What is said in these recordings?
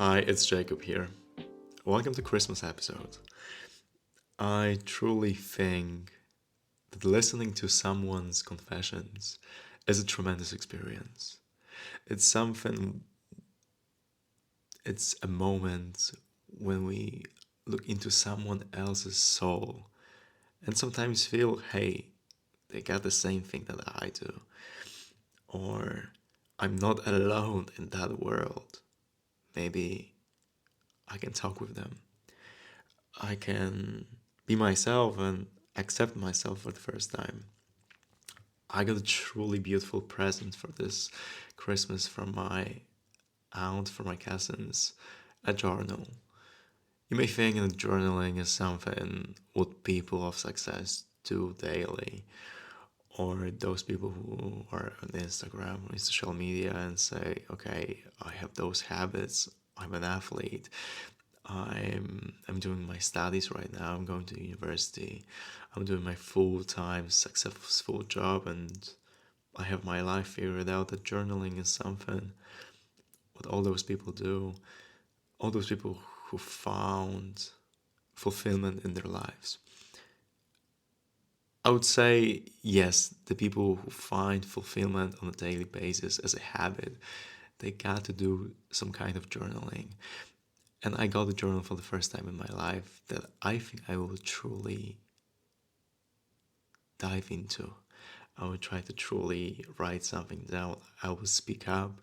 Hi, it's Jacob here. Welcome to Christmas episode. I truly think that listening to someone's confessions is a tremendous experience. It's something, it's a moment when we look into someone else's soul and sometimes feel, hey, they got the same thing that I do. Or I'm not alone in that world. Maybe I can talk with them. I can be myself and accept myself for the first time. I got a truly beautiful present for this Christmas from my aunt, from my cousins, a journal. You may think that journaling is something what people of success do daily, or those people who are on Instagram or social media and say, okay, I have those habits, I'm an athlete, I'm doing my studies right now. I'm going to university. I'm doing my full-time successful job, and I have my life figured out. That journaling is something what all those people do. All those people who found fulfillment in their lives. I would say yes. The people who find fulfillment on a daily basis as a habit, they got to do some kind of journaling. And I got a journal for the first time in my life that I think I will truly dive into. I will try to truly write something down. I will speak up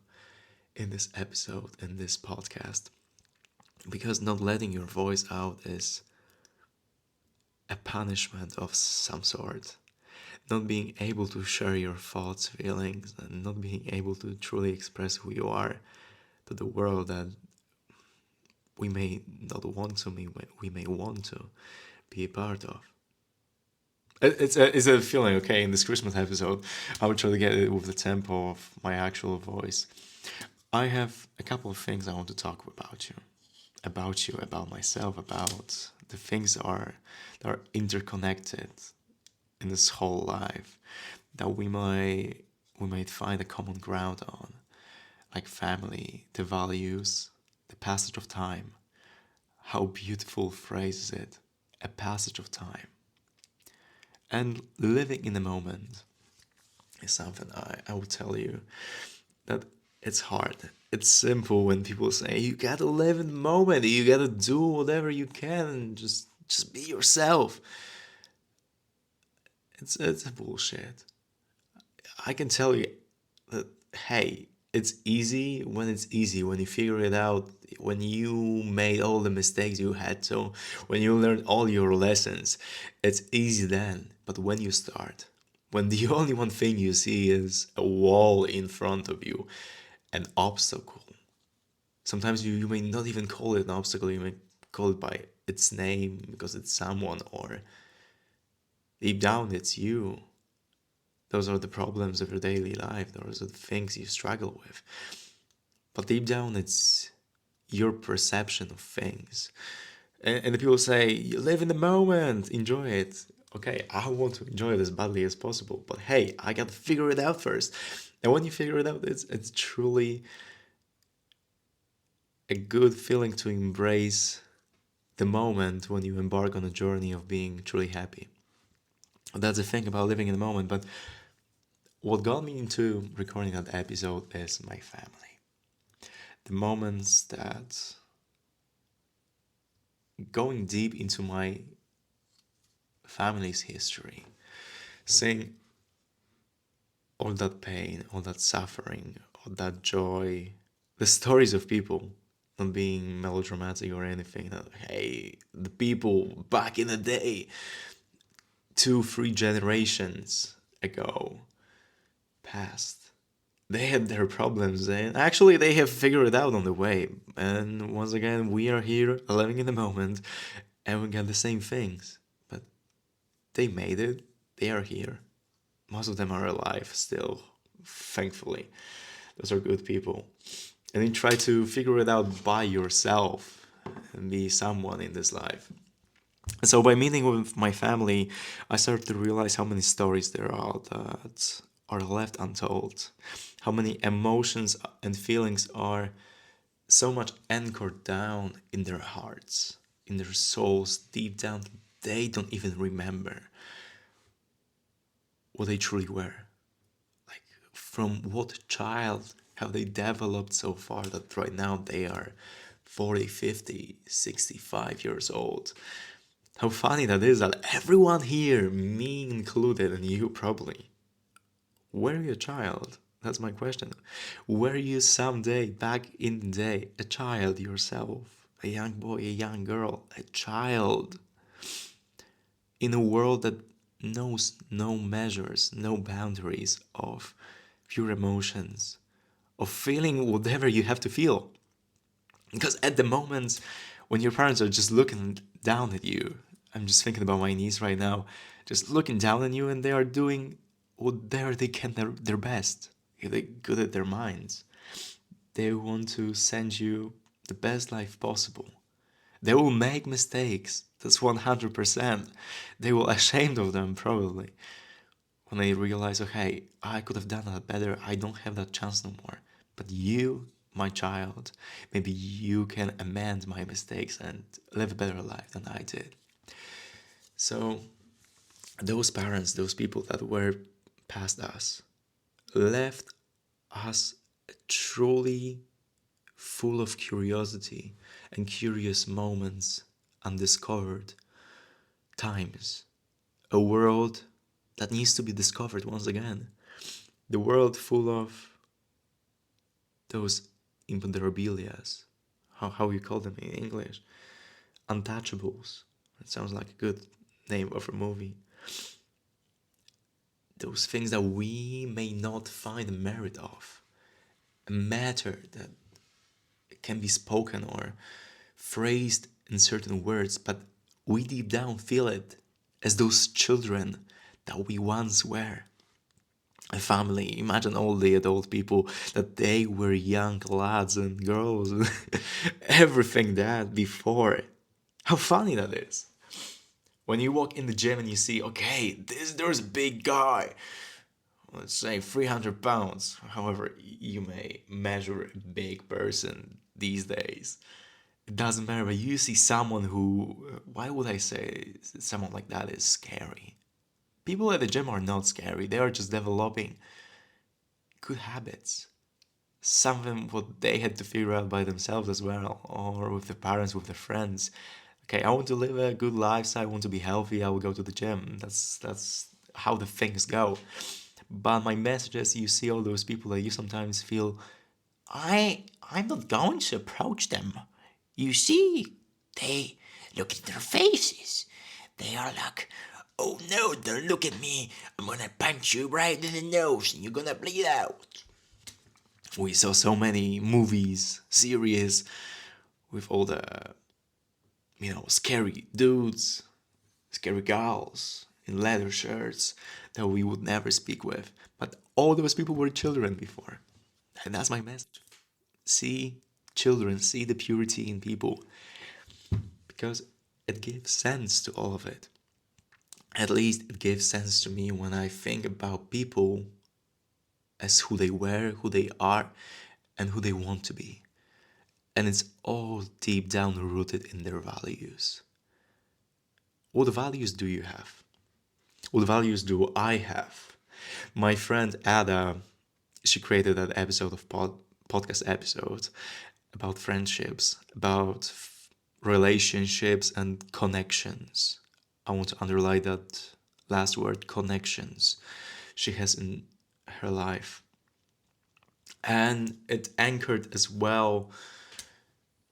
in this episode, in this podcast, because not letting your voice out is a punishment of some sort. Not being able to share your thoughts, feelings, and not being able to truly express who you are to the world that we may not want to, we may want to be a part of. It's a feeling, okay? In this Christmas episode, I will try to get it with the tempo of my actual voice. I have a couple of things I want to talk about you, about myself, about the things that are interconnected in this whole life that we might find a common ground on, like family, the values, the passage of time. How beautiful phrase is it? A passage of time. And living in the moment is something I will tell you that it's hard. It's simple when people say you gotta live in the moment, you gotta do whatever you can, and just be yourself. It's a bullshit. I can tell you that hey, it's easy when it's easy, when you figure it out, when you made all the mistakes you had to, when you learned all your lessons, it's easy then. But when you start, when the only one thing you see is a wall in front of you, an obstacle. Sometimes you may not even call it an obstacle, you may call it by its name because it's someone, or deep down it's you. Those are the problems of your daily life, those are the things you struggle with. But deep down, it's your perception of things. And the people say, you live in the moment, enjoy it. Okay, I want to enjoy it as badly as possible, but hey, I gotta figure it out first. And when you figure it out, it's truly a good feeling to embrace the moment when you embark on a journey of being truly happy. That's the thing about living in the moment. But what got me into recording that episode is my family. The moments that going deep into my family's history, seeing all that pain, all that suffering, all that joy, the stories of people, not being melodramatic or anything. That, hey, the people back in the day, 2, 3 generations ago, past. They had their problems, and actually, they have figured it out on the way. And once again, we are here living in the moment, and we got the same things. But they made it, they are here. Most of them are alive still, thankfully. Those are good people. And you try to figure it out by yourself and be someone in this life. So by meeting with my family, I started to realize how many stories there are that are left untold, how many emotions and feelings are so much anchored down in their hearts, in their souls, deep down, they don't even remember what they truly were. Like, from what child have they developed so far that right now they are 40, 50, 65 years old? How funny that is that everyone here, me included, and you probably, were you a child? That's my question. Were you someday, back in the day, a child yourself? A young boy, a young girl, a child in a world that knows no measures, no boundaries of pure emotions, of feeling whatever you have to feel. Because at the moments when your parents are just looking down at you, I'm just thinking about my niece right now, just looking down on you, and they are doing whatever they can, their best. They're good at their minds. They want to send you the best life possible. They will make mistakes. That's 100%. They will ashamed of them probably when they realize, okay, I could have done that better. I don't have that chance no more. But you, my child, maybe you can amend my mistakes and live a better life than I did. So those parents, those people that were past us, left us truly full of curiosity and curious moments, undiscovered times. A world that needs to be discovered once again. The world full of those imponderabilias, how you call them in English, untouchables. It sounds like a good name of a movie. Those things that we may not find the merit of, a matter that can be spoken or phrased in certain words, but we deep down feel it as those children that we once were. A family, imagine all the adult people that they were young lads and girls, everything that before. How funny that is. When you walk in the gym and you see, okay, there's a big guy, let's say 300 pounds, however you may measure a big person these days. It doesn't matter, but you see someone who, why would I say someone like that is scary? People at the gym are not scary, they are just developing good habits. Something what they had to figure out by themselves as well, or with their parents, with their friends. Okay, I want to live a good lifestyle, I want to be healthy, I will go to the gym. That's how the things go. But my message is, you see all those people that you sometimes feel, I'm not going to approach them. You see, they look at their faces. They are like, oh no, don't look at me. I'm gonna punch you right in the nose and you're gonna bleed out. We saw so many movies, series with all the, scary dudes, scary girls in leather shirts that we would never speak with. But all those people were children before. And that's my message. See children, see the purity in people, because it gives sense to all of it. At least it gives sense to me when I think about people as who they were, who they are, and who they want to be. And it's all deep down rooted in their values. What values do you have? What values do I have? My friend Ada, she created that episode of podcast episode about friendships, about relationships and connections. I want to underline that last word, connections, she has in her life. And it anchored as well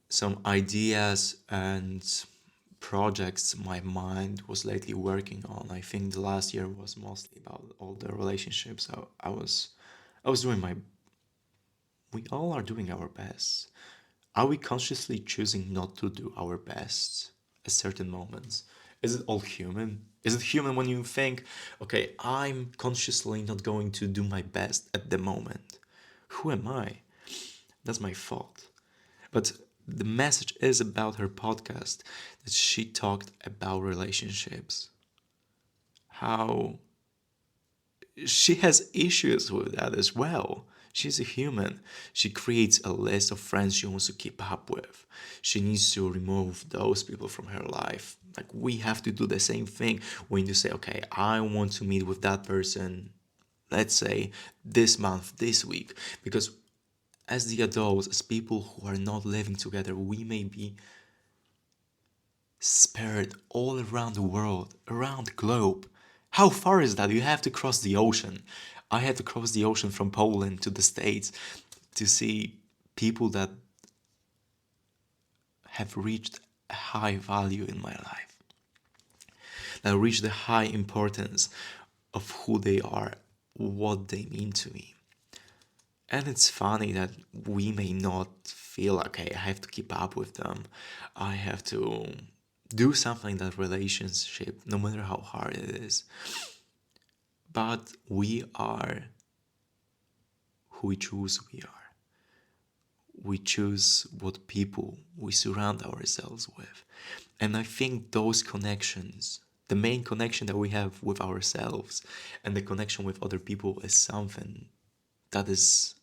some ideas and projects my mind was lately working on. I think the last year was mostly about all the relationships. So I was doing my we all are doing our best. Are we consciously choosing not to do our best at certain moments? Is it all human? Is it human when you think, okay, I'm consciously not going to do my best at the moment? Who am I? That's my fault. But the message is about her podcast that she talked about relationships. How she has issues with that as well. She's a human. She creates a list of friends she wants to keep up with. She needs to remove those people from her life. Like, we have to do the same thing when you say, okay, I want to meet with that person, let's say this month, this week. Because as the adults, as people who are not living together, we may be spread all around the world, around the globe. How far is that? You have to cross the ocean. I had to cross the ocean from Poland to the States to see people that have reached a high value in my life, that reach the high importance of who they are, what they mean to me. And it's funny that we may not feel okay, I have to keep up with them. I have to do something in that relationship, no matter how hard it is. But we are who we choose we are. We choose what people we surround ourselves with. And I think those connections, the main connection that we have with ourselves and the connection with other people, is something that is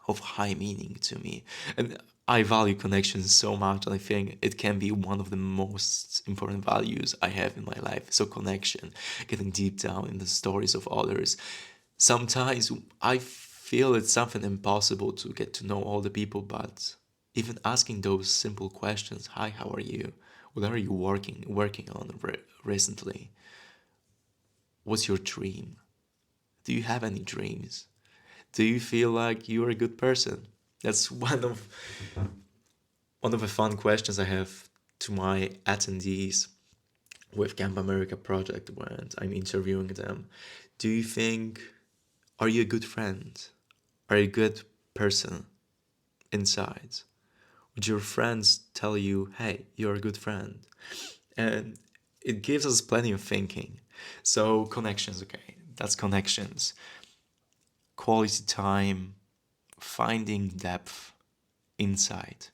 of high meaning to me. And I value connections so much, and I think it can be one of the most important values I have in my life. So connection, getting deep down in the stories of others. Sometimes I feel it's something impossible to get to know all the people, but even asking those simple questions, hi, how are you? What are you working on recently? What's your dream? Do you have any dreams? Do you feel like you're a good person? That's one of the fun questions I have to my attendees with Camp America project when I'm interviewing them. Do you think, are you a good friend? Are you a good person inside? Would your friends tell you, hey, you're a good friend? And it gives us plenty of thinking. So connections, okay, that's connections. Quality time, finding depth, insight.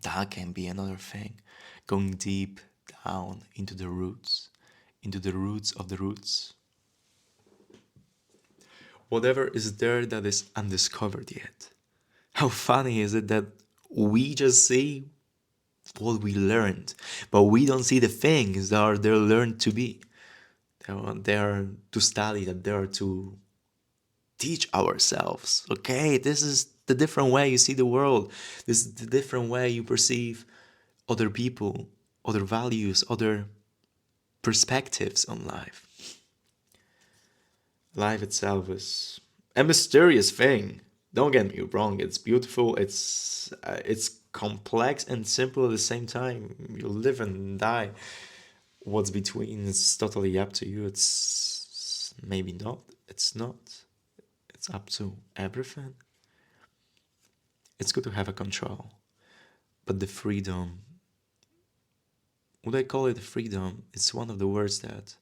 That can be another thing. Going deep down into the roots of the roots. Whatever is there that is undiscovered yet. How funny is it that we just see what we learned, but we don't see the things that are there learned to be. They are there to study, that they are to teach ourselves. Okay, this is the different way you see the world. This is the different way you perceive other people, other values, other perspectives on life. Life itself is a mysterious thing. Don't get me wrong, it's beautiful, it's complex and simple at the same time. You live and die. What's between is totally up to you. It's maybe not, it's not. It's up to everything. It's good to have a control, but the freedom, would I call it freedom? It's one of the words that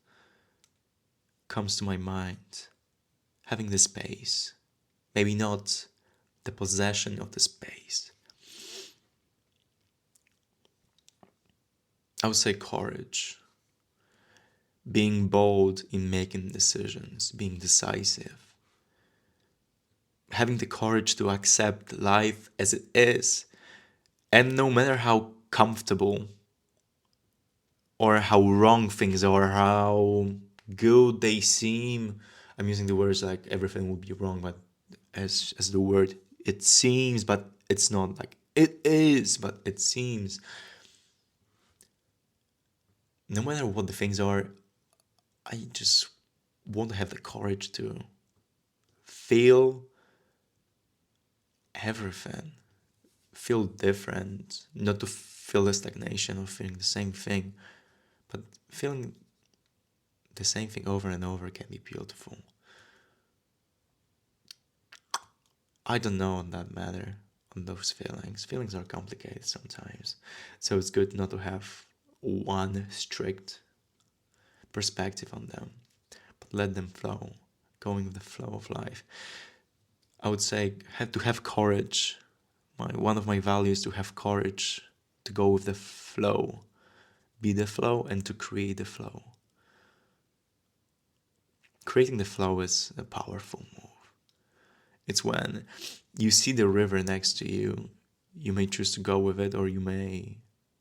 comes to my mind. Having the space, maybe not the possession of the space. I would say courage, being bold in making decisions, being decisive, having the courage to accept life as it is, and no matter how comfortable or how wrong things are, how good they seem. I'm using the words like everything would be wrong, but as the word, it seems, but it's not, like it is, but it seems. No matter what the things are, I just want to have the courage to feel everything, feel different, not to feel the stagnation of feeling the same thing, but feeling the same thing over and over can be beautiful. I don't know on that matter, on those feelings. Feelings are complicated sometimes. So it's good not to have one strict perspective on them, but let them flow, going with the flow of life. I would say have to have courage. One of my values, to have courage to go with the flow, be the flow, and to create the flow. Creating the flow is a powerful move. It's when you see the river next to you, you may choose to go with it or you may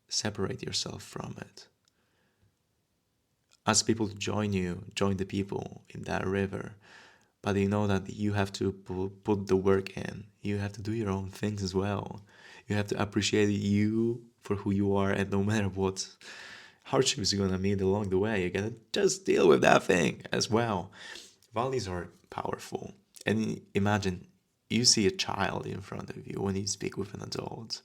separate yourself from it. Ask people to join you, join the people in that river. But you know that you have to put the work in. You have to do your own things as well. You have to appreciate you for who you are, and no matter what hardships you're gonna meet along the way, you gotta just deal with that thing as well. Values are powerful. And imagine you see a child in front of you when you speak with an adult.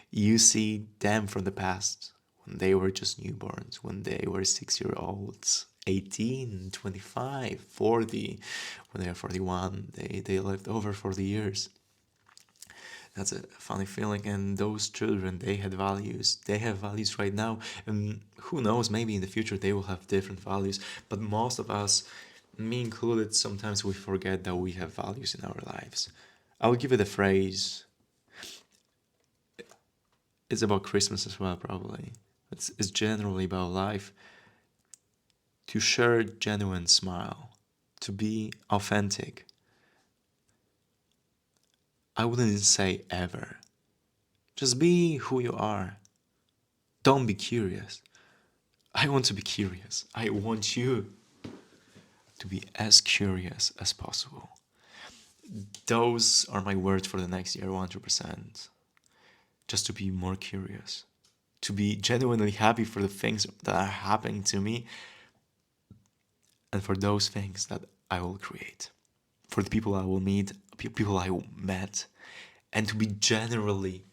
You see them from the past when they were just newborns, when they were 6 year olds, 18, 25, 40, when they are 41, they lived over 40 years. That's a funny feeling. And those children, they had values. They have values right now. And who knows, maybe in the future they will have different values. But most of us, me included, sometimes we forget that we have values in our lives. I'll give it a phrase. It's about Christmas as well, probably. It's generally about life. To share a genuine smile, to be authentic. I wouldn't say ever. Just be who you are. Don't be curious. I want to be curious. I want you to be as curious as possible. Those are my words for the next year, 100%. Just to be more curious. To be genuinely happy for the things that are happening to me and for those things that I will create. For the people I will meet, people I met, and to be generally,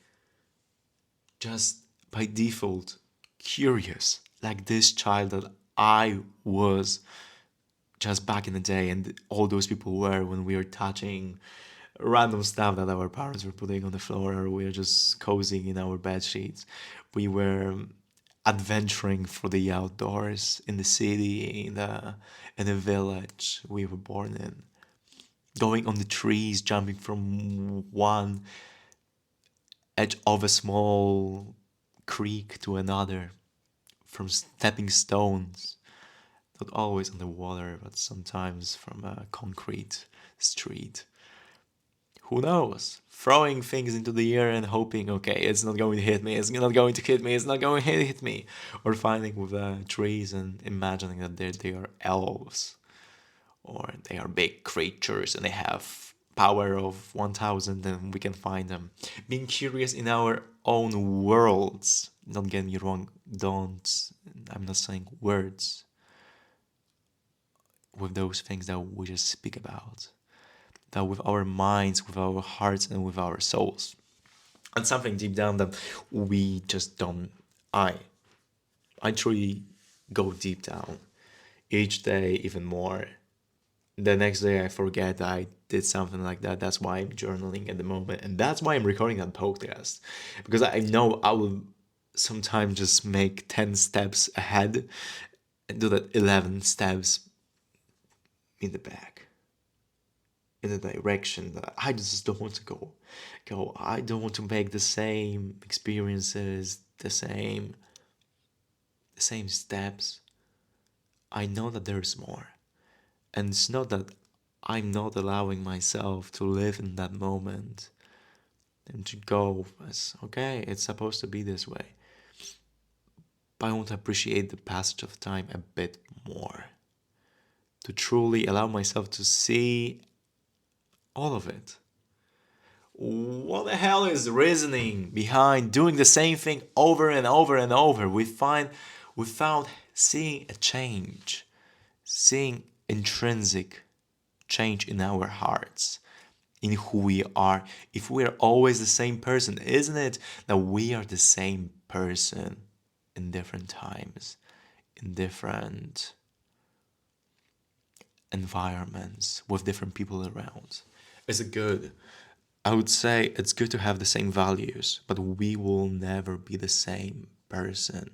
just by default, curious, like this child that I was just back in the day, and all those people were when we were touching random stuff that our parents were putting on the floor, or we were just cozying in our bed sheets. We were adventuring for the outdoors in the city, in the village we were born in, going on the trees, jumping from one edge of a small creek to another, from stepping stones, not always on the water, but sometimes from a concrete street. Who knows? Throwing things into the air and hoping, okay, it's not going to hit me, it's not going to hit me, it's not going to hit me. Or finding with trees and imagining that they are elves, or they are big creatures and they have power of 1000 and we can find them. Being curious in our own worlds. Don't get me wrong, I'm not saying words with those things that we just speak about. That with our minds, with our hearts, and with our souls. And something deep down that we just don't. I truly go deep down. Each day, even more. The next day, I forget I did something like that. That's why I'm journaling at the moment. And that's why I'm recording that podcast. Because I know I will sometimes just make 10 steps ahead and do that 11 steps in the back, in the direction that I just don't want to go. I don't want to make the same experiences, the same steps. I know that there's more. And it's not that I'm not allowing myself to live in that moment and to go as, okay, it's supposed to be this way. But I want to appreciate the passage of time a bit more. To truly allow myself to see all of it. What the hell is the reasoning behind doing the same thing over and over and over? Without seeing a change, seeing intrinsic change in our hearts, in who we are. If we are always the same person, isn't it that we are the same person in different times, in different environments, with different people around? Is it good? I would say it's good to have the same values, but we will never be the same person.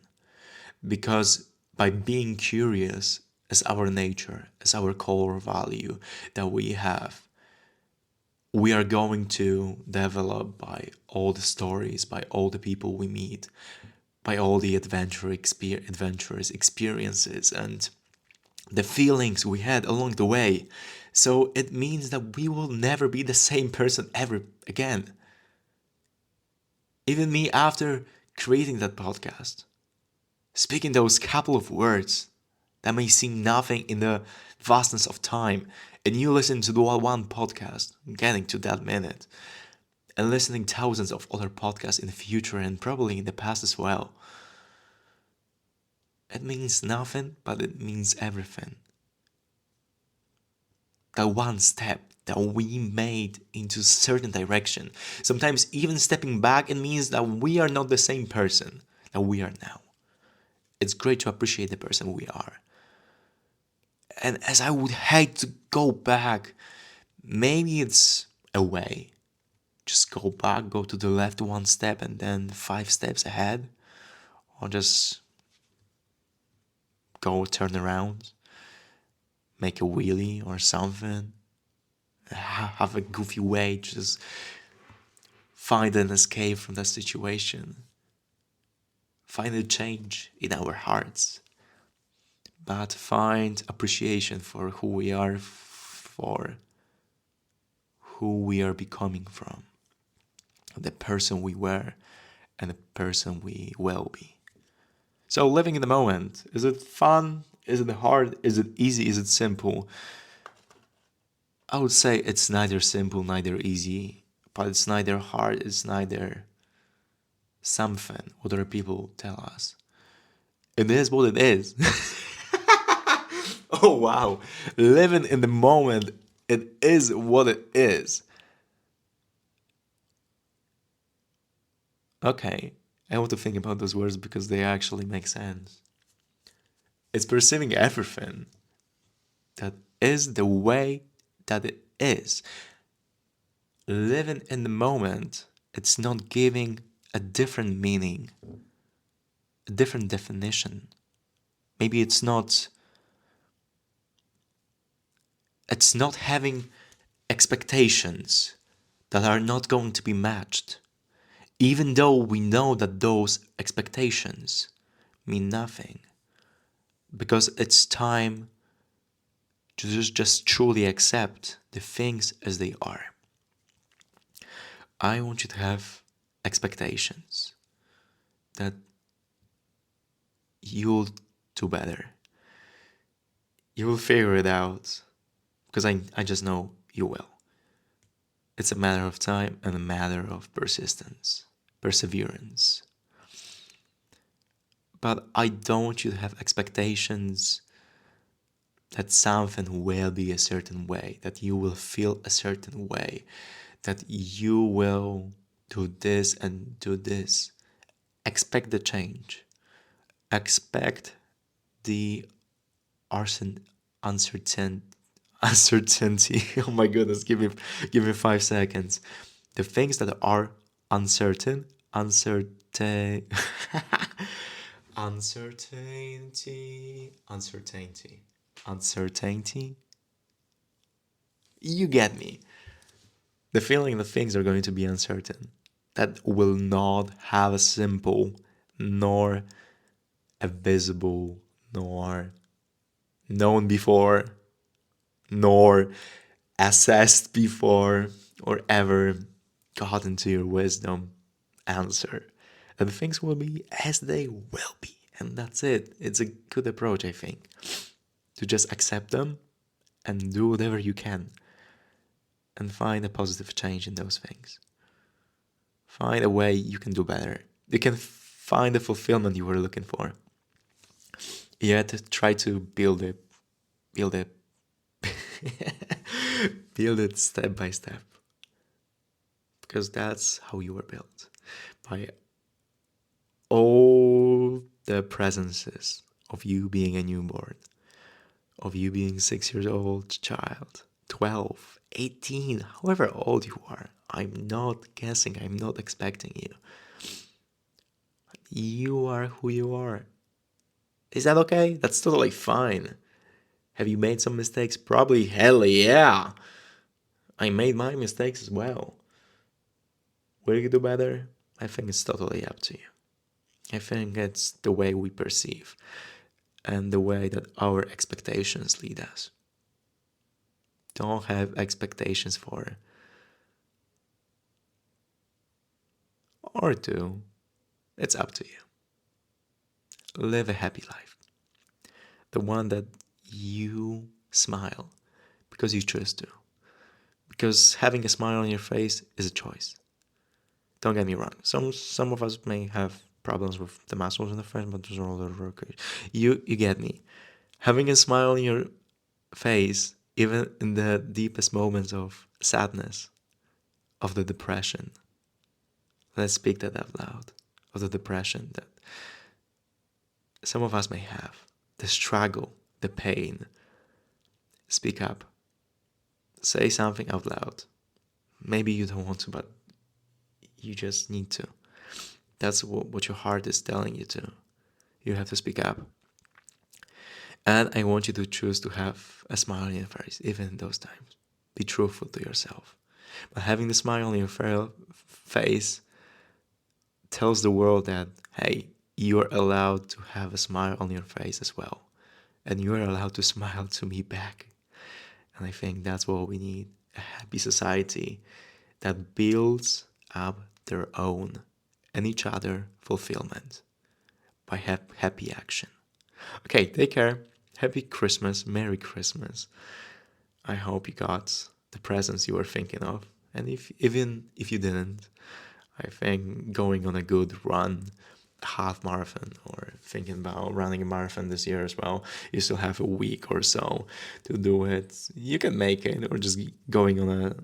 Because by being curious as our nature, as our core value that we have, we are going to develop by all the stories, by all the people we meet, by all the adventurous experiences, and the feelings we had along the way. So it means that we will never be the same person ever again. Even me, after creating that podcast, speaking those couple of words that may seem nothing in the vastness of time, and you listen to the one podcast, getting to that minute, and listening thousands of other podcasts in the future and probably in the past as well. It means nothing, but it means everything. That one step that we made into a certain direction. Sometimes even stepping back, it means that we are not the same person that we are now. It's great to appreciate the person we are. And as I would hate to go back, maybe it's a way. Just go back, go to the left one step and then 5 steps ahead. Or just go turn around, make a wheelie or something. Have a goofy way, just find an escape from that situation. Find a change in our hearts. But find appreciation for who we are, for who we are becoming from. The person we were and the person we will be. So living in the moment, is it fun? Is it hard? Is it easy? Is it simple? I would say it's neither simple, neither easy, but it's neither hard, it's neither something what other people tell us. It is what it is. Oh wow. Living in the moment, it is what it is. Okay, I want to think about those words because they actually make sense. It's perceiving everything that is the way that it is. Living in the moment, it's not giving a different meaning, a different definition. Maybe it's not having expectations that are not going to be matched, even though we know that those expectations mean nothing, because it's time to just truly accept the things as they are. I want you to have expectations that you'll do better. You will figure it out, because I just know you will. It's a matter of time and a matter of persistence, perseverance. But I don't want you to have expectations that something will be a certain way, that you will feel a certain way, that you will do this and do this. Expect the change. Expect the uncertainty. Oh my goodness, give me 5 seconds. The things that are uncertain, uncertainty, uncertainty. You get me. The feeling that things are going to be uncertain, that will not have a simple, nor a visible, nor known before, nor assessed before, or ever got into your wisdom answer. And things will be as they will be. And that's it. It's a good approach, I think, to just accept them and do whatever you can and find a positive change in those things. Find a way you can do better. You can find the fulfillment you were looking for. Yet try to build it build it step by step, because that's how you were built, by all the presences of you being a newborn, of you being 6 years old child, 12, 18, however old you are. I'm not guessing, I'm not expecting you. You are who you are. Is that okay? That's totally fine. Have you made some mistakes? Probably, hell yeah. I made my mistakes as well. Will you do better? I think it's totally up to you. I think it's the way we perceive. and the way that our expectations lead us. Don't have expectations for or do. It's up to you. Live a happy life. The one that you smile because you choose to. Because having a smile on your face is a choice. Don't get me wrong. Some of us may have problems with the muscles in the face, but those are all okay. You get me. Having a smile on your face, even in the deepest moments of sadness, of the depression. Let's speak that out loud. Of the depression that some of us may have, the struggle, the pain. Speak up. Say something out loud. Maybe you don't want to, but you just need to. That's what your heart is telling you to. You have to speak up. And I want you to choose to have a smile on your face, even in those times. Be truthful to yourself. But having the smile on your face tells the world that, hey, you're allowed to have a smile on your face as well. And you're allowed to smile to me back. And I think that's what we need. A happy society that builds up their own and each other fulfillment by happy action. Okay, take care. Happy Christmas. Merry Christmas. I hope you got the presents you were thinking of. And even if you didn't, I think going on a good run, a half marathon, or thinking about running a marathon this year as well, you still have a week or so to do it. You can make it, or just going on a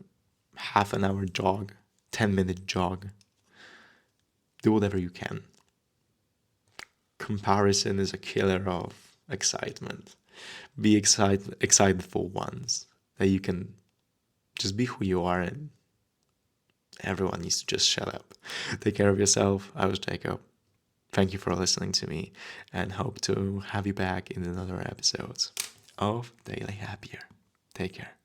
half an hour jog, 10-minute jog. Do whatever you can. Comparison is a killer of excitement. Be excited for once that you can just be who you are, and everyone needs to just shut up. Take care of yourself. I was Jacob. Thank you for listening to me, and hope to have you back in another episode of Daily Happier. Take care.